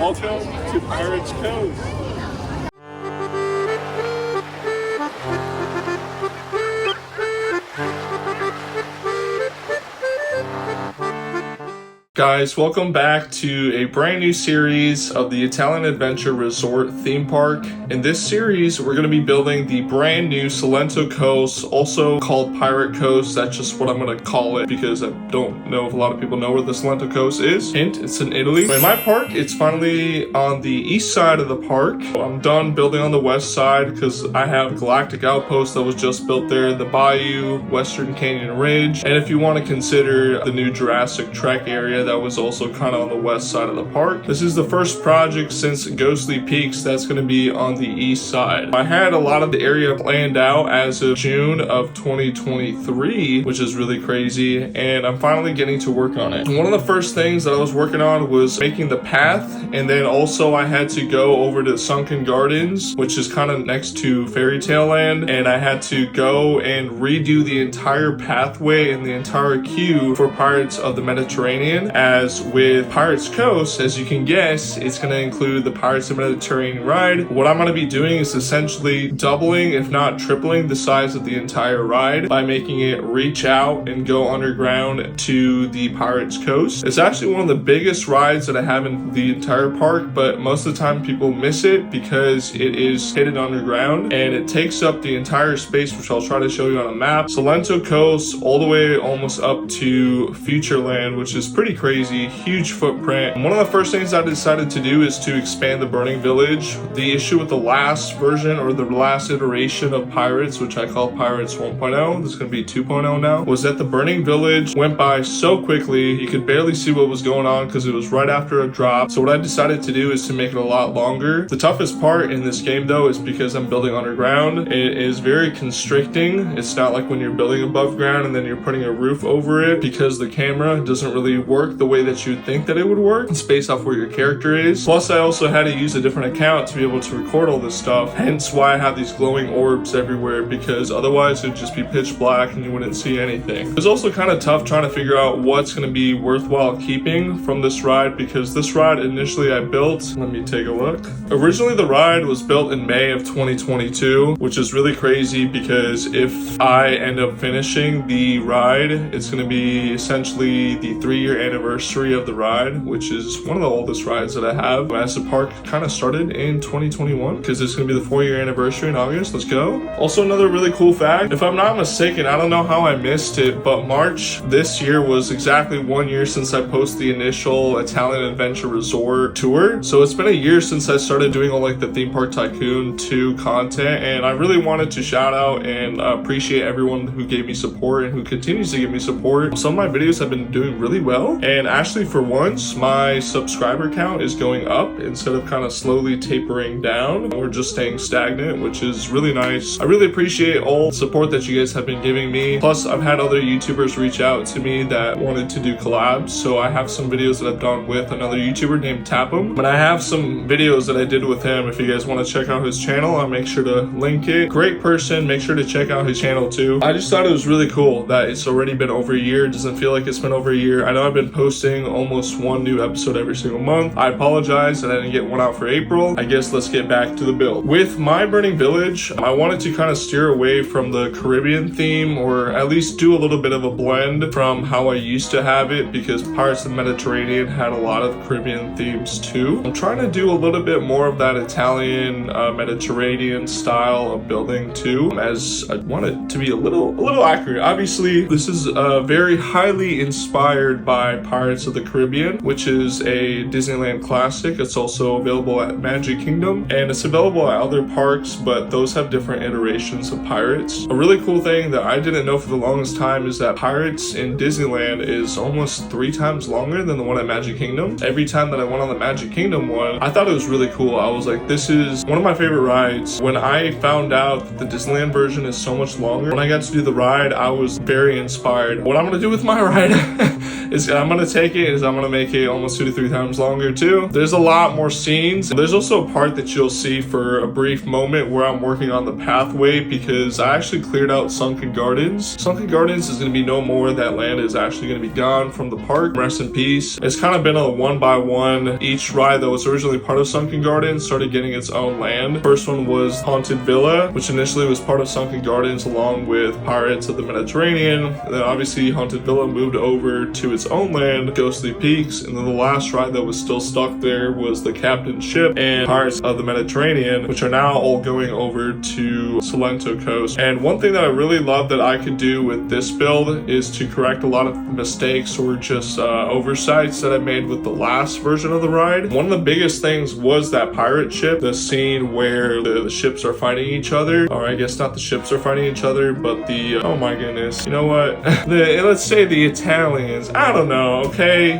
Welcome to Pirates Coast. Guys, welcome back to a brand new series of the Italian Adventure Resort theme park. In this series, we're going to be building the brand new Cilento Coast, also called Pirate Coast. That's just what I'm going to call it because I don't know if a lot of people know where the Cilento Coast is. Hint, it's in Italy. In my park, it's finally on the east side of the park. I'm done building on the west side because I have Galactic Outpost that was just built there, the Bayou, Western Canyon Ridge, and if you want to consider the new Jurassic Trek area, that was also kind of on the west side of the park. This is the first project since Ghostly Peaks that's going to be on the east side. I had a lot of the area planned out as of June of 2023, which is really crazy, and I'm finally getting to work on it. One of the first things that I was working on was making the path, and then also I had to go over to Sunken Gardens, which is kind of next to Fairy Tale Land, and I had to go and redo the entire pathway and the entire queue for Pirates of the Mediterranean. As with Pirates Coast, as you can guess, it's going to include the Pirates of the Mediterranean ride. What I'm going to be doing is essentially doubling, if not tripling, the size of the entire ride by making it reach out and go underground to the Pirates Coast. It's actually one of the biggest rides that I have in the entire park, but most of the time people miss it because it is hidden underground and it takes up the entire space, which I'll try to show you on a map. Cilento Coast all the way almost up to Futureland, which is pretty crazy, huge footprint. One of the first things I decided to do is to expand the Burning Village. The issue with the last version or the last iteration of Pirates, which I call Pirates 1.0, this is going to be 2.0 now, was that the Burning Village went by so quickly you could barely see what was going on because it was right after a drop. So what I decided to do is to make it a lot longer. The toughest part in this game though is because I'm building underground. It is very constricting. It's not like when you're building above ground and then you're putting a roof over it, because the camera doesn't really work the way that you'd think that it would work. It's based off where your character is. Plus I also had to use a different account to be able to record all this stuff, hence why I have these glowing orbs everywhere, because otherwise it would just be pitch black and you wouldn't see anything. It was also kind of tough trying to figure out what's going to be worthwhile keeping from this ride, because this ride initially I built, let me take a look. Originally the ride was built in May of 2022, which is really crazy because if I end up finishing the ride, it's going to be essentially the 3-year anniversary of the ride, which is one of the oldest rides that I have, as the park kind of started in 2021, because it's going to be the 4-year anniversary in August. Let's go. Also, another really cool fact, if I'm not mistaken, I don't know how I missed it, but March this year was exactly 1 year since I posted the initial Italian Adventure Resort tour. So it's been a year since I started doing all like the Theme Park Tycoon 2 content, and I really wanted to shout out and appreciate everyone who gave me support and who continues to give me support. Some of my videos have been doing really well, and actually for once my subscriber count is going up instead of kind of slowly tapering down or just staying stagnant, which is really nice. I really appreciate all the support that you guys have been giving me. Plus I've had other YouTubers reach out to me that wanted to do collabs, so I have some videos that I've done with another YouTuber named Tap'em, but I have some videos that I did with him. If you guys want to check out his channel, I'll make sure to link it. Great person, make sure to check out his channel too. I just thought it was really cool that it's already been over a year. It doesn't feel like it's been over a year. I know I've been posting almost one new episode every single month. I apologize that I didn't get one out for April. I guess let's get back to the build. With my Burning Village, I wanted to kind of steer away from the Caribbean theme, or at least do a little bit of a blend from how I used to have it, because Pirates of the Mediterranean had a lot of Caribbean themes too. I'm trying to do a little bit more of that Italian Mediterranean style of building too, as I want it to be a little accurate. Obviously, this is very highly inspired by Pirates of the Caribbean, which is a Disneyland classic. It's also available at Magic Kingdom, and it's available at other parks, but those have different iterations of Pirates. A really cool thing that I didn't know for the longest time is that Pirates in Disneyland is almost 3 times longer than the one at Magic Kingdom. Every time that I went on the Magic Kingdom one, I thought it was really cool. I was like, this is one of my favorite rides. When I found out that the Disneyland version is so much longer, when I got to do the ride, I was very inspired. What I'm gonna do with my ride is I'm I'm gonna take it is I'm gonna make it almost 2 to 3 times longer too. There's a lot more scenes. There's also a part that you'll see for a brief moment where I'm working on the pathway because I actually cleared out Sunken Gardens. Sunken Gardens is gonna be no more. That land is actually gonna be gone from the park. Rest in peace. It's kind of been a one by one. Each ride that was originally part of Sunken Gardens started getting its own land. First one was Haunted Villa, which initially was part of Sunken Gardens along with Pirates of the Mediterranean. And then obviously Haunted Villa moved over to its own land, Ghostly Peaks, and then the last ride that was still stuck there was the Captain's Ship and Pirates of the Mediterranean, which are now all going over to Cilento Coast. And one thing that I really love that I could do with this build is to correct a lot of mistakes or just oversights that I made with the last version of the ride. One of the biggest things was that pirate ship, the scene where the ships are fighting each other, or I guess not the ships are fighting each other, but the, oh my goodness, you know what? Let's say the Italians, I don't know, okay?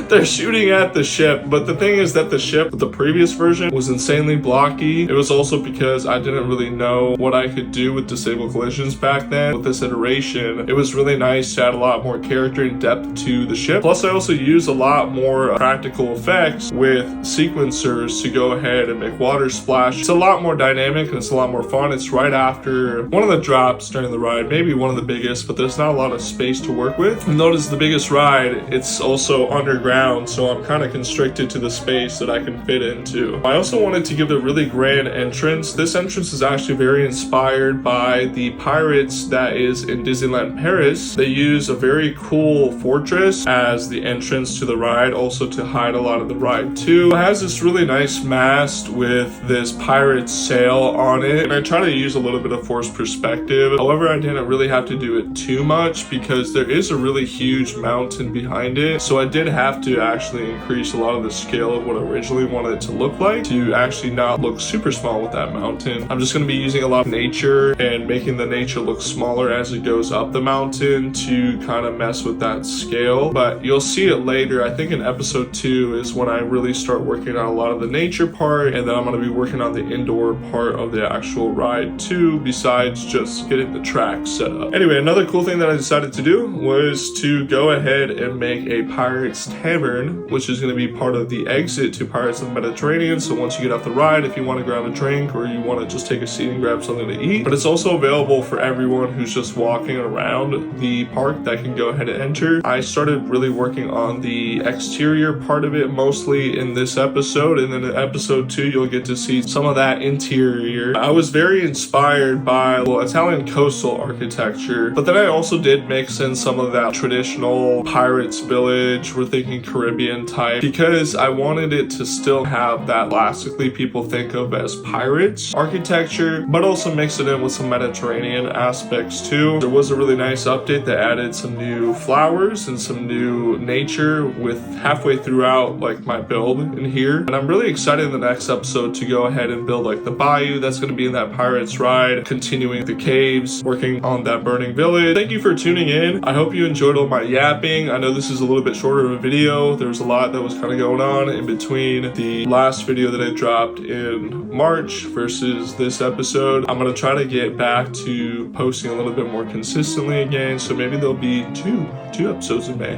They're shooting at the ship, but the thing is that the ship, the previous version, was insanely blocky. It was also because I didn't really know what I could do with disable collisions back then. With this iteration, it was really nice to add a lot more character and depth to the ship. Plus, I also used a lot more practical effects with sequencers to go ahead and make water splash. It's a lot more dynamic and it's a lot more fun. It's right after one of the drops during the ride, maybe one of the biggest, but there's not a lot of space to work with. Notice the biggest ride, it's also underground, so I'm kind of constricted to the space that I can fit into. I also wanted to give a really grand entrance. This entrance is actually very inspired by the Pirates that is in Disneyland Paris. They use a very cool fortress as the entrance to the ride, also to hide a lot of the ride too. It has this really nice mast with this pirate sail on it, and I try to use a little bit of forced perspective. However, I didn't really have to do it too much because there is a really huge mountain behind it, so I did have to actually increase a lot of the scale of what I originally wanted it to look like to actually not look super small with that mountain. I'm just going to be using a lot of nature and making the nature look smaller as it goes up the mountain to kind of mess with that scale, but you'll see it later. I think in episode 2 is when I really start working on a lot of the nature part, and then I'm going to be working on the indoor part of the actual ride too, besides just getting the track set up. Anyway, another cool thing that I decided to do was to go ahead and make a Pirates Tavern, which is going to be part of the exit to Pirates of the Mediterranean. So once you get off the ride, if you want to grab a drink or you want to just take a seat and grab something to eat, but it's also available for everyone who's just walking around the park that can go ahead and enter. I started really working on the exterior part of it mostly in this episode, and then in episode 2 you'll get to see some of that interior. I was very inspired by Italian coastal architecture, but then I also did mix in some of that traditional pirates village, we're thinking Caribbean type, because I wanted it to still have that classically people think of as pirates architecture, but also mix it in with some Mediterranean aspects too. There was a really nice update that added some new flowers and some new nature with halfway throughout like my build in here, and I'm really excited in the next episode to go ahead and build like the bayou that's going to be in that pirates ride, continuing the caves, working on that burning village. Thank you for tuning in. I hope you enjoyed all my yapping. I know this is a little bit shorter of a video. There was a lot that was kind of going on in between the last video that I dropped in March versus this episode. I'm going to try to get back to posting a little bit more consistently again, so maybe there'll be two episodes in May.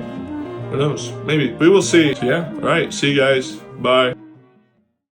Who knows? Maybe. We will see. So yeah, alright, see you guys. Bye.